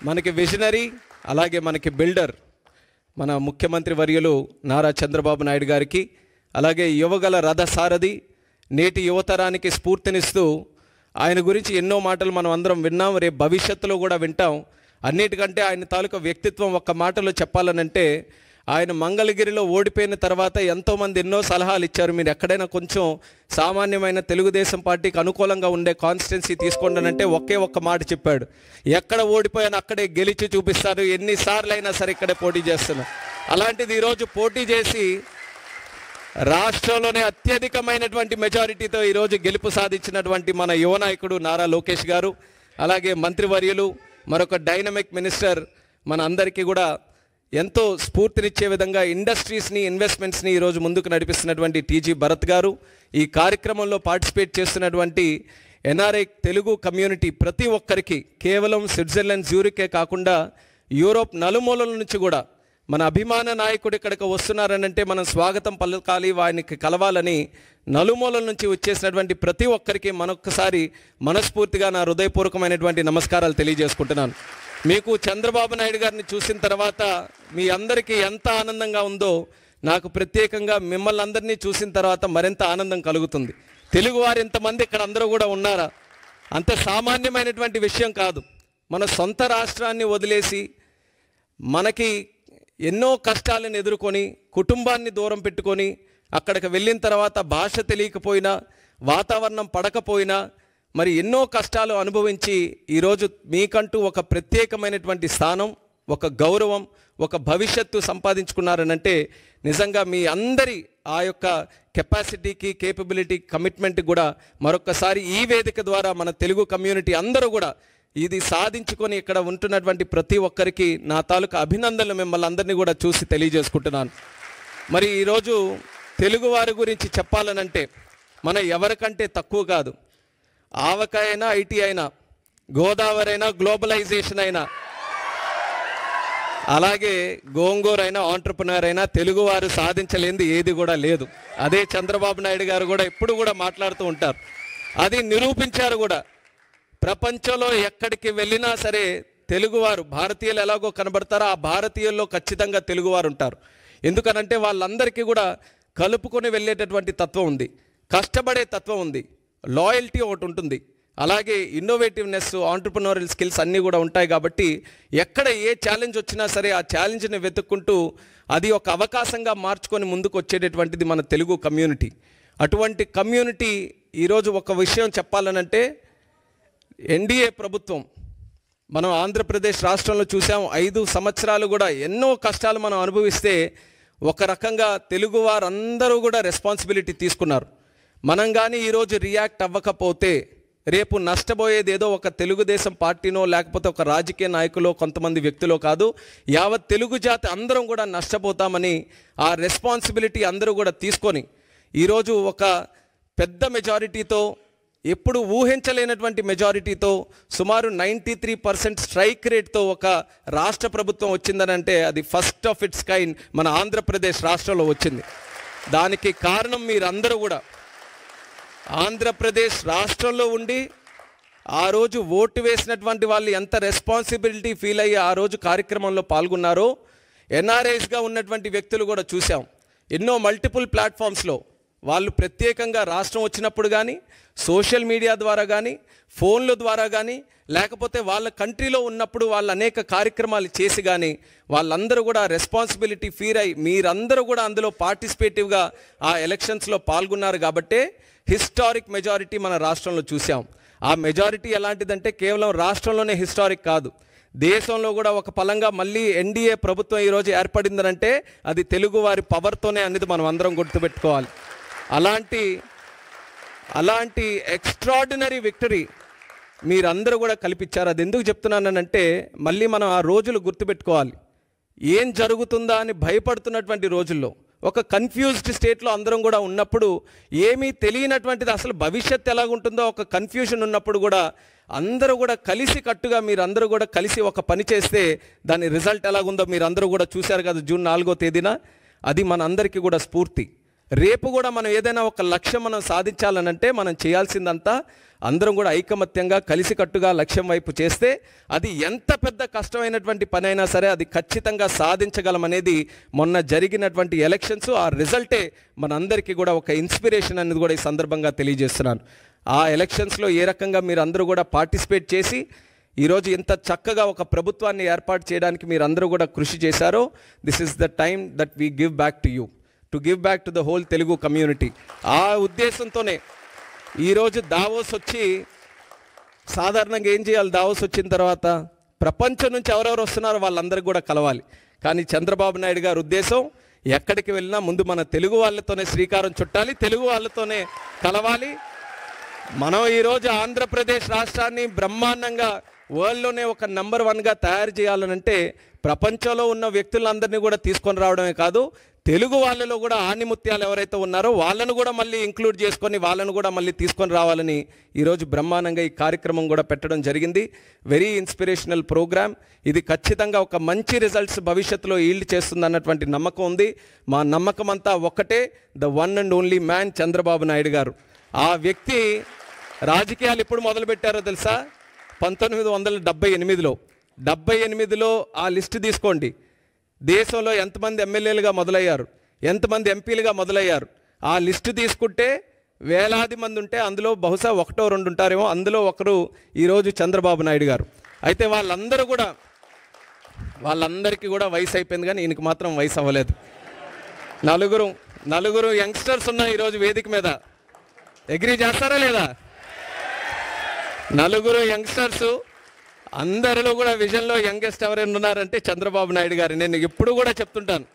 మనకి విజనరీ, అలాగే మనకి బిల్డర్ మన ముఖ్యమంత్రి వర్యులు నారా చంద్రబాబు నాయుడు గారికి, అలాగే యువగల రథసారథి, నేటి యువతరానికి స్ఫూర్తినిస్తూ ఆయన గురించి ఎన్నో మాటలు మనం అందరం విన్నాం, రేపు భవిష్యత్తులో కూడా వింటాం. అన్నిటికంటే ఆయన తాలూకా వ్యక్తిత్వం ఒక్క మాటలో చెప్పాలనంటే, ఆయన మంగళగిరిలో ఓడిపోయిన తర్వాత ఎంతోమంది ఎన్నో సలహాలు ఇచ్చారు. మీరు ఎక్కడైనా కొంచెం సామాన్యమైన తెలుగుదేశం పార్టీకి అనుకూలంగా ఉండే కాన్స్టిట్యున్సీ తీసుకోండి ఒకే ఒక్క మాట చెప్పాడు, ఎక్కడ ఓడిపోయాను అక్కడే గెలిచి చూపిస్తారు, ఎన్నిసార్లు అయినా సరే ఇక్కడే పోటీ చేస్తున్నారు. అలాంటిది ఈరోజు పోటీ చేసి రాష్ట్రంలోనే అత్యధికమైనటువంటి మెజారిటీతో ఈరోజు గెలుపు సాధించినటువంటి మన యువ నాయకుడు నారా లోకేష్ గారు, అలాగే మంత్రివర్యులు, మరొక డైనమిక్ మినిస్టర్ మన అందరికీ కూడా ఎంతో స్ఫూర్తినిచ్చే విధంగా ఇండస్ట్రీస్ని, ఇన్వెస్ట్మెంట్స్ని ఈరోజు ముందుకు నడిపిస్తున్నటువంటి టీజీ భరత్ గారు, ఈ కార్యక్రమంలో పార్టిసిపేట్ చేస్తున్నటువంటి ఎన్ఆర్ఐ తెలుగు కమ్యూనిటీ ప్రతి ఒక్కరికి, కేవలం స్విట్జర్లాండ్ జ్యూరికే కాకుండా యూరోప్ నలుమూలల నుంచి కూడా మన అభిమాన నాయకుడు ఇక్కడికి వస్తున్నారనంటే మనం స్వాగతం పలకాలి, ఆయనకి కలవాలని నలుమూలల నుంచి వచ్చేసినటువంటి ప్రతి ఒక్కరికి మరొకసారి మనస్ఫూర్తిగా నా హృదయపూర్వకమైనటువంటి నమస్కారాలు తెలియజేసుకుంటున్నాను. మీకు చంద్రబాబు నాయుడు గారిని చూసిన తర్వాత మీ అందరికీ ఎంత ఆనందంగా ఉందో నాకు ప్రత్యేకంగా మిమ్మల్ని అందరినీ చూసిన తర్వాత మరింత ఆనందం కలుగుతుంది. తెలుగువారు ఇంతమంది ఇక్కడ అందరూ కూడా ఉన్నారా? అంత సామాన్యమైనటువంటి విషయం కాదు. మన సొంత రాష్ట్రాన్ని వదిలేసి మనకి ఎన్నో కష్టాలను ఎదుర్కొని కుటుంబాన్ని దూరం పెట్టుకొని అక్కడికి వెళ్ళిన తర్వాత భాష తెలియకపోయినా, వాతావరణం పడకపోయినా, మరి ఎన్నో కష్టాలు అనుభవించి ఈరోజు మీకంటూ ఒక ప్రత్యేకమైనటువంటి స్థానం, ఒక గౌరవం, ఒక భవిష్యత్తు సంపాదించుకున్నారనంటే నిజంగా మీ అందరి ఆ యొక్క కెపాసిటీకి, కేపబిలిటీ, కమిట్మెంట్ కూడా మరొకసారి ఈ వేదిక ద్వారా మన తెలుగు కమ్యూనిటీ అందరూ కూడా ఇది సాధించుకొని ఇక్కడ ఉంటున్నటువంటి ప్రతి ఒక్కరికి నా తాలూకా అభినందనలు మిమ్మల్ని అందరినీ కూడా చూసి తెలియజేసుకుంటున్నాను. మరి ఈరోజు తెలుగువారి గురించి చెప్పాలనంటే మన ఎవరికంటే తక్కువ కాదు. ఆవకాయ అయినా, ఐటీ అయినా, గోదావరి అయినా, గ్లోబలైజేషన్ అయినా, అలాగే గోంగూర అయినా, ఆంటర్ప్రినర్ అయినా తెలుగువారు సాధించలేనిది ఏది కూడా లేదు. అదే చంద్రబాబు నాయుడు గారు కూడా ఎప్పుడు కూడా మాట్లాడుతూ ఉంటారు. అది నిరూపించారు కూడా. ప్రపంచంలో ఎక్కడికి వెళ్ళినా సరే తెలుగువారు, భారతీయులు ఎలాగో కనబడతారో ఆ భారతీయుల్లో ఖచ్చితంగా తెలుగువారు ఉంటారు. ఎందుకనంటే వాళ్ళందరికీ కూడా కలుపుకొని వెళ్ళేటటువంటి తత్వం ఉంది, కష్టపడే తత్వం ఉంది, లాయల్టీ ఒకటి ఉంటుంది, అలాగే ఇన్నోవేటివ్నెస్, ఆంటర్ప్రినోరియల్ స్కిల్స్ అన్నీ కూడా ఉంటాయి. కాబట్టి ఎక్కడ ఏ ఛాలెంజ్ వచ్చినా సరే ఆ ఛాలెంజ్ని వెతుక్కుంటూ అది ఒక అవకాశంగా మార్చుకొని ముందుకు వచ్చేటటువంటిది మన తెలుగు కమ్యూనిటీ. అటువంటి కమ్యూనిటీ ఈరోజు ఒక విషయం చెప్పాలనంటే, ఎన్డీఏ ప్రభుత్వం మనం ఆంధ్రప్రదేశ్ రాష్ట్రంలో చూసాం. 5 సంవత్సరాలు కూడా ఎన్నో కష్టాలు మనం అనుభవిస్తే ఒక రకంగా తెలుగు వారందరూ కూడా రెస్పాన్సిబిలిటీ తీసుకున్నారు. మనం కానీ ఈరోజు రియాక్ట్ అవ్వకపోతే రేపు నష్టపోయేది ఏదో ఒక తెలుగుదేశం పార్టీనో లేకపోతే ఒక రాజకీయ నాయకులో, కొంతమంది వ్యక్తులో కాదు, యావత్ తెలుగు జాతి అందరం కూడా నష్టపోతామని ఆ రెస్పాన్సిబిలిటీ అందరూ కూడా తీసుకొని ఈరోజు ఒక పెద్ద మెజారిటీతో, ఎప్పుడు ఊహించలేనటువంటి మెజారిటీతో, సుమారు 93% స్ట్రైక్ రేట్తో ఒక రాష్ట్ర ప్రభుత్వం వచ్చిందనంటే అది ఫస్ట్ ఆఫ్ ఇట్స్ కైండ్ మన ఆంధ్రప్రదేశ్ రాష్ట్రంలో వచ్చింది. దానికి కారణం మీరందరూ కూడా ఆంధ్రప్రదేశ్ రాష్ట్రంలో ఉండి ఆ రోజు ఓటు వేసినటువంటి వాళ్ళు ఎంత రెస్పాన్సిబిలిటీ ఫీల్ అయ్యి ఆ రోజు కార్యక్రమంలో పాల్గొన్నారో ఎన్ఆర్ఐస్గా ఉన్నటువంటి వ్యక్తులు కూడా చూసాం. ఎన్నో మల్టిపుల్ ప్లాట్ఫామ్స్లో వాళ్ళు ప్రత్యేకంగా రాష్ట్రం వచ్చినప్పుడు కానీ, సోషల్ మీడియా ద్వారా కానీ, ఫోన్ల ద్వారా కానీ, లేకపోతే వాళ్ళ కంట్రీలో ఉన్నప్పుడు వాళ్ళు అనేక కార్యక్రమాలు చేసి కానీ వాళ్ళందరూ కూడా రెస్పాన్సిబిలిటీ ఫీల్ అయ్యి మీరందరూ కూడా అందులో పార్టిసిపేటివ్గా ఆ ఎలక్షన్స్లో పాల్గొన్నారు. కాబట్టే హిస్టారిక్ మెజారిటీ మన రాష్ట్రంలో చూసాం. ఆ మెజారిటీ ఎలాంటిదంటే కేవలం రాష్ట్రంలోనే హిస్టారిక్ కాదు, దేశంలో కూడా ఒక పలంగా మళ్ళీ ఎన్డీఏ ప్రభుత్వం ఈరోజు ఏర్పడిందనంటే అది తెలుగు వారి పవర్తోనే అనేది మనం అందరం గుర్తుపెట్టుకోవాలి. అలాంటి ఎక్స్ట్రాడినరీ విక్టరీ మీరందరూ కూడా కల్పించారు. అది ఎందుకు చెప్తున్నానంటే మళ్ళీ మనం ఆ రోజులు గుర్తుపెట్టుకోవాలి. ఏం జరుగుతుందా అని భయపడుతున్నటువంటి రోజుల్లో, ఒక కన్ఫ్యూజ్డ్ స్టేట్లో అందరం కూడా ఉన్నప్పుడు, ఏమీ తెలియనటువంటిది అసలు భవిష్యత్తు ఎలాగుంటుందో ఒక కన్ఫ్యూజన్ ఉన్నప్పుడు కూడా అందరూ కూడా కలిసి కట్టుగా మీరందరూ కూడా కలిసి ఒక పని చేస్తే దాని రిజల్ట్ ఎలాగుందో మీరందరూ కూడా చూశారు కదా జూన్ 4వ తేదీన. అది మన అందరికీ కూడా స్ఫూర్తి. రేపు కూడా మనం ఏదైనా ఒక లక్ష్యం మనం సాధించాలనంటే మనం చేయాల్సిందంతా అందరం కూడా ఐకమత్యంగా కలిసికట్టుగా లక్ష్యం వైపు చేస్తే అది ఎంత పెద్ద కష్టమైనటువంటి పని అయినా సరే అది ఖచ్చితంగా సాధించగలమనేది మొన్న జరిగినటువంటి ఎలక్షన్స్ ఆ రిజల్టే మనందరికీ కూడా ఒక ఇన్స్పిరేషన్ అనేది కూడా ఈ సందర్భంగా తెలియజేస్తున్నాను. ఆ ఎలక్షన్స్లో ఏ రకంగా మీరు అందరూ కూడా పార్టిసిపేట్ చేసి ఈరోజు ఇంత చక్కగా ఒక ప్రభుత్వాన్ని ఏర్పాటు చేయడానికి మీరు అందరూ కూడా కృషి చేశారో this is the time that we give back to you, to give back to the whole Telugu community. ఆ ఉద్దేశంతోనే ఈరోజు దావోస్ వచ్చి సాధారణంగా ఏం చేయాలి, దావోస్ వచ్చిన తర్వాత ప్రపంచం నుంచి ఎవరెవరు వస్తున్నారో వాళ్ళందరికీ కూడా కలవాలి. కానీ చంద్రబాబు నాయుడు గారి ఉద్దేశం ఎక్కడికి వెళ్ళినా ముందు మన తెలుగు వాళ్ళతోనే శ్రీకారం చుట్టాలి, తెలుగు వాళ్ళతోనే కలవాలి. మనం ఈరోజు ఆంధ్రప్రదేశ్ రాష్ట్రాన్ని బ్రహ్మాండంగా వరల్డ్లోనే ఒక నెంబర్ 1గా తయారు చేయాలనంటే ప్రపంచంలో ఉన్న వ్యక్తులందరినీ కూడా తీసుకొని రావడమే కాదు, తెలుగు వాళ్ళలో కూడా ఆణిముత్యాలు ఎవరైతే ఉన్నారో వాళ్ళను కూడా మళ్ళీ ఇంక్లూడ్ చేసుకొని వాళ్ళను కూడా మళ్ళీ తీసుకొని రావాలని ఈరోజు బ్రహ్మాండంగా ఈ కార్యక్రమం కూడా పెట్టడం జరిగింది. Very inspirational programme. ఇది ఖచ్చితంగా ఒక మంచి రిజల్ట్స్ భవిష్యత్తులో ఈల్డ్ చేస్తుంది అన్నటువంటి నమ్మకం ఉంది. మా నమ్మకం అంతా ఒక్కటే, the one and only man Chandrababu Naidu గారు. ఆ వ్యక్తి రాజకీయాలు ఎప్పుడు మొదలుపెట్టారో తెలుసా? 1978లో. 78లో ఆ లిస్టు తీసుకోండి. దేశంలో ఎంతమంది ఎమ్మెల్యేలుగా మొదలయ్యారు, ఎంతమంది ఎంపీలుగా మొదలయ్యారు, ఆ లిస్టు తీసుకుంటే వేలాది మంది ఉంటే అందులో బహుశా 1-2 ఉంటారేమో. అందులో ఒకరు ఈరోజు చంద్రబాబు నాయుడు గారు. అయితే వాళ్ళందరికీ కూడా వయసు అయిపోయింది, కానీ ఈయనకి మాత్రం వయసు అవ్వలేదు. నలుగురు యంగ్స్టర్స్ ఉన్నాయి ఈరోజు వేదిక మీద. అగ్రీ చేస్తారా లేదా? నలుగురు యంగ్స్టర్స్, అందరిలో కూడా విజన్లో యంగెస్ట్ ఎవరైనా ఉన్నారంటే చంద్రబాబు నాయుడు గారు. నేను ఎప్పుడు కూడా చెప్తుంటాను,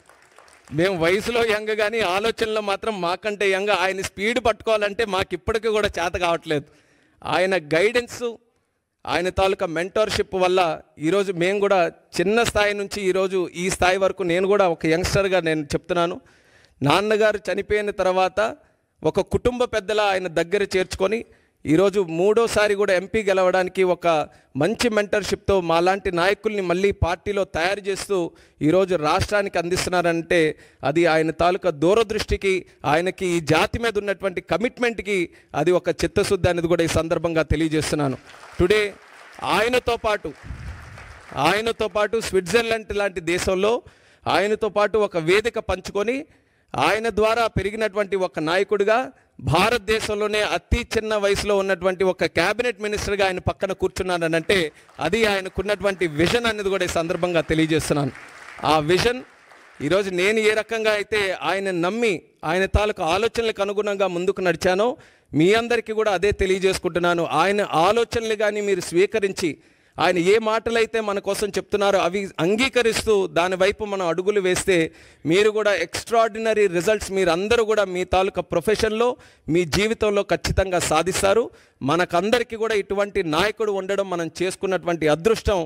మేము వయసులో యంగ్ కానీ ఆలోచనలో మాత్రం మాకంటే యంగ్. ఆయన స్పీడ్ పట్టుకోవాలంటే మాకు ఇప్పటికీ కూడా చేత కావట్లేదు. ఆయన గైడెన్స్, ఆయన తాలూకా మెంటర్షిప్ వల్ల ఈరోజు మేము కూడా చిన్న స్థాయి నుంచి ఈరోజు ఈ స్థాయి వరకు నేను కూడా ఒక యంగ్స్టర్గా నేను చెప్తున్నాను. నాన్నగారు చనిపోయిన తర్వాత ఒక కుటుంబ పెద్దల ఆయన దగ్గర చేర్చుకొని ఈరోజు 3వసారి కూడా ఎంపీ గెలవడానికి ఒక మంచి మెంటర్షిప్తో మాలాంటి నాయకుల్ని మళ్ళీ పార్టీలో తయారు చేస్తూ ఈరోజు రాష్ట్రానికి అందిస్తున్నారంటే అది ఆయన తాలూకా దూరదృష్టికి, ఆయనకి ఈ జాతి మీద ఉన్నటువంటి కమిట్మెంట్కి అది ఒక చిత్తశుద్ధి అనేది కూడా ఈ సందర్భంగా తెలియజేస్తున్నాను. టుడే ఆయనతో పాటు స్విట్జర్లాండ్ లాంటి దేశంలో ఆయనతో పాటు ఒక వేదిక పంచుకొని ఆయన ద్వారా పెరిగినటువంటి ఒక నాయకుడిగా భారతదేశంలోనే అతి చిన్న వయసులో ఉన్నటువంటి ఒక క్యాబినెట్ మినిస్టర్గా ఆయన పక్కన కూర్చున్నానంటే అది ఆయనకున్నటువంటి విజన్ అనేది కూడా ఈ సందర్భంగా తెలియజేస్తున్నాను. ఆ విజన్ ఈరోజు నేను ఏ రకంగా అయితే ఆయన నమ్మి ఆయన తాలూకు ఆలోచనలకు అనుగుణంగా ముందుకు నడిచానో మీ అందరికీ కూడా అదే తెలియజేసుకుంటున్నాను. ఆయన ఆలోచనలు కానీ మీరు స్వీకరించి ఆయన ఏ మాటలైతే మన కోసం చెప్తున్నారో అవి అంగీకరిస్తూ దాని వైపు మనం అడుగులు వేస్తే మీరు కూడా ఎక్స్ట్రాడినరీ రిజల్ట్స్ మీరు అందరూ కూడా మీ తాలూకా ప్రొఫెషన్లో మీ జీవితంలో ఖచ్చితంగా సాధిస్తారు. మనకందరికీ కూడా ఇటువంటి నాయకుడు ఉండడం మనం చేసుకున్నటువంటి అదృష్టం.